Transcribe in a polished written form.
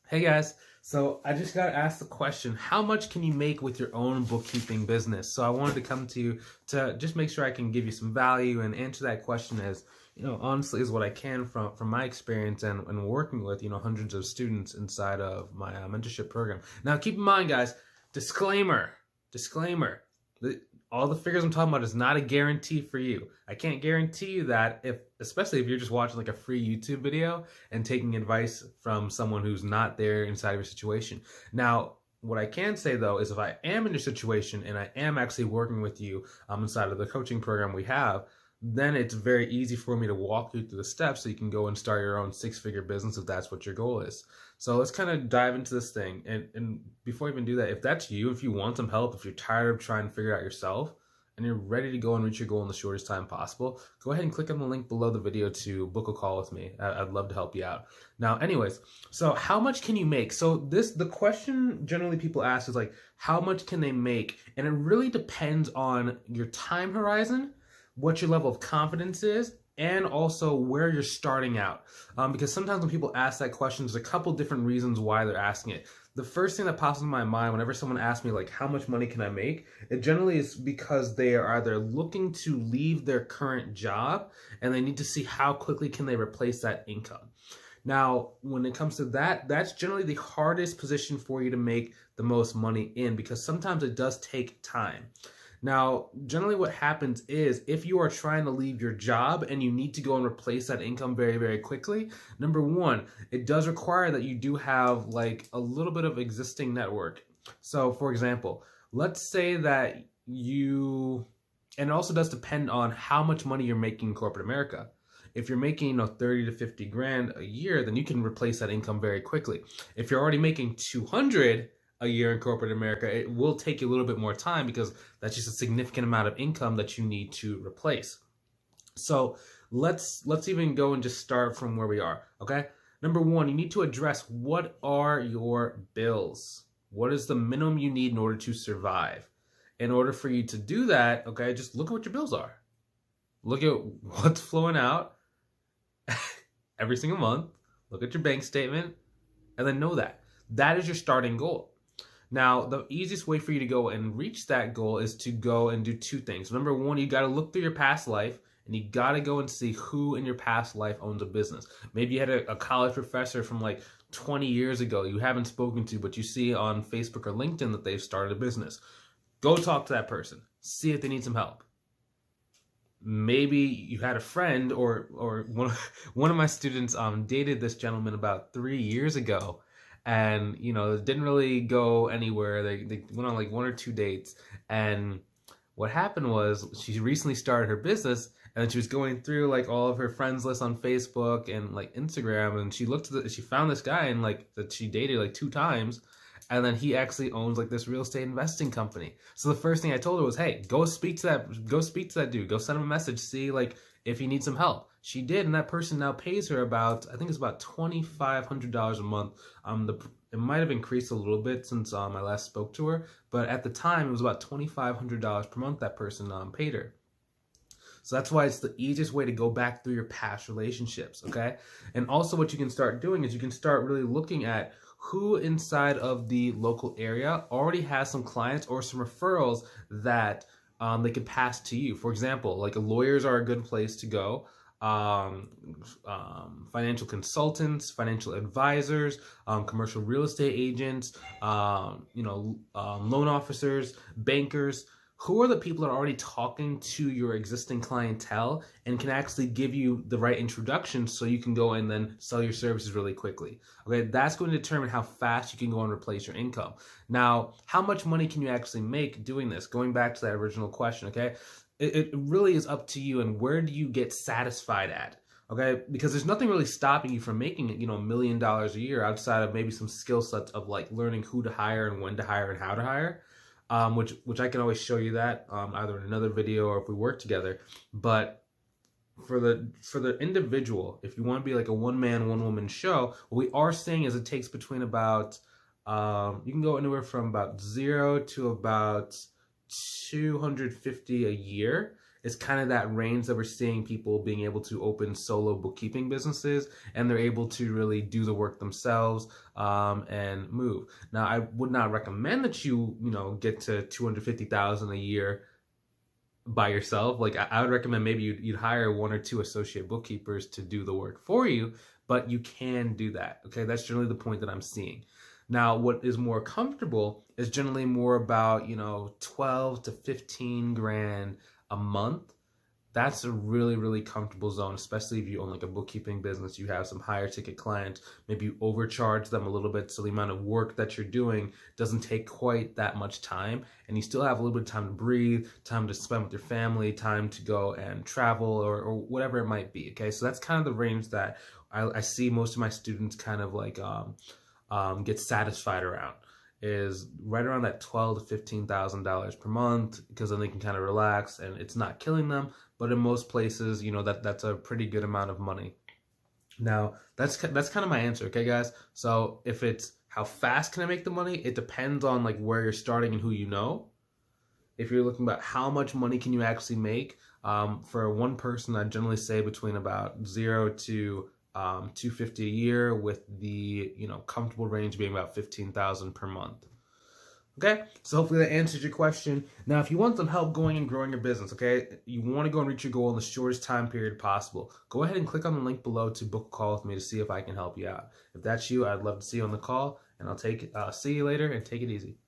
Hey guys, so I just got asked the question, how much can you make with your own bookkeeping business? So I wanted to come to you to just make sure I can give you some value and answer that question as, honestly is what I can from my experience and working with, hundreds of students inside of my mentorship program. Now keep in mind guys, disclaimer, all the figures I'm talking about is not a guarantee for you. I can't guarantee you that especially if you're just watching like a free YouTube video and taking advice from someone who's not there inside of your situation. Now, what I can say though is if I am in your situation and I am actually working with you inside of the coaching program we have, then it's very easy for me to walk you through the steps so you can go and start your own six-figure business if that's what your goal is. So let's kind of dive into this thing. And before I even do that, if that's you, if you want some help, if you're tired of trying to figure it out yourself, and you're ready to go and reach your goal in the shortest time possible, go ahead and click on the link below the video to book a call with me. I'd love to help you out. Now, anyways, so how much can you make? So the question generally people ask is like, how much can they make? And it really depends on your time horizon, what your level of confidence is, and also where you're starting out. Because sometimes when people ask that question, there's a couple different reasons why they're asking it. The first thing that pops into my mind whenever someone asks me like, how much money can I make? It generally is because they are either looking to leave their current job and they need to see how quickly can they replace that income. Now, when it comes to that, that's generally the hardest position for you to make the most money in because sometimes it does take time. Now, generally what happens is if you are trying to leave your job and you need to go and replace that income very, very quickly, number one, it does require that you do have like a little bit of existing network. So for example, let's say that and it also does depend on how much money you're making in corporate America. If you're making 30 to 50 grand a year, then you can replace that income very quickly. If you're already making 200 a year in corporate America, it will take you a little bit more time because that's just a significant amount of income that you need to replace. So let's even go and just start from where we are, okay? Number one, you need to address what are your bills? What is the minimum you need in order to survive? In order for you to do that, okay, just look at what your bills are. Look at what's flowing out every single month. Look at your bank statement and then know that. That is your starting goal. Now, the easiest way for you to go and reach that goal is to go and do two things. Number one, you got to look through your past life and you got to go and see who in your past life owns a business. Maybe you had a college professor from like 20 years ago you haven't spoken to, but you see on Facebook or LinkedIn that they've started a business. Go talk to that person. See if they need some help. Maybe you had a friend or one of my students dated this gentleman about 3 years ago. And, it didn't really go anywhere. They went on like 1 or 2 dates. And what happened was she recently started her business and she was going through like all of her friends list on Facebook and like Instagram. And she she found this guy and like that she dated like 2 times. And then he actually owns like this real estate investing company. So the first thing I told her was, hey, go speak to that dude. Go send him a message, see like if he needs some help. She did, and that person now pays her I think it's about $2,500 a month. It might have increased a little bit since I last spoke to her, but at the time it was about $2,500 per month that person paid her. So that's why it's the easiest way to go back through your past relationships, okay? And also what you can start doing is you can start really looking at who inside of the local area already has some clients or some referrals that they can pass to you. For example, like lawyers are a good place to go. Financial consultants, financial advisors, commercial real estate agents, loan officers, bankers. Who are the people that are already talking to your existing clientele and can actually give you the right introduction so you can go and then sell your services really quickly? Okay, that's going to determine how fast you can go and replace your income. Now, how much money can you actually make doing this? Going back to that original question, okay? It really is up to you and where do you get satisfied at? Okay, because there's nothing really stopping you from making $1 million a year outside of maybe some skill sets of like learning who to hire and when to hire and how to hire. Which I can always show you that either in another video or if we work together. But for the individual, if you want to be like a one-man, one-woman show, what we are saying is it takes between about you can go anywhere from about 0 to about 250 a year. It's kind of that range that we're seeing people being able to open solo bookkeeping businesses, and they're able to really do the work themselves and move. Now, I would not recommend that you get to 250,000 a year by yourself. Like I would recommend maybe you'd hire 1 or 2 associate bookkeepers to do the work for you, but you can do that. Okay, that's generally the point that I'm seeing. Now, what is more comfortable is generally more about 12 to 15 grand a month. That's a really, really comfortable zone, especially if you own like a bookkeeping business, you have some higher ticket clients, maybe you overcharge them a little bit so the amount of work that you're doing doesn't take quite that much time, and you still have a little bit of time to breathe, time to spend with your family, time to go and travel or whatever it might be. Okay, so that's kind of the range that I see most of my students kind of like get satisfied around, is right around that $12,000 to $15,000 per month, because then they can kind of relax and it's not killing them. But in most places, that's a pretty good amount of money. Now, that's kind of my answer, okay, guys? So if it's how fast can I make the money, it depends on like where you're starting and who you know. If you're looking about how much money can you actually make, for one person, I'd generally say between about 0 to 250 a year, with the comfortable range being about 15,000 per month. Okay, so hopefully that answers your question. Now, if you want some help going and growing your business, okay, you want to go and reach your goal in the shortest time period possible, go ahead and click on the link below to book a call with me to see if I can help you out. If that's you, I'd love to see you on the call, and I'll see you later, and take it easy.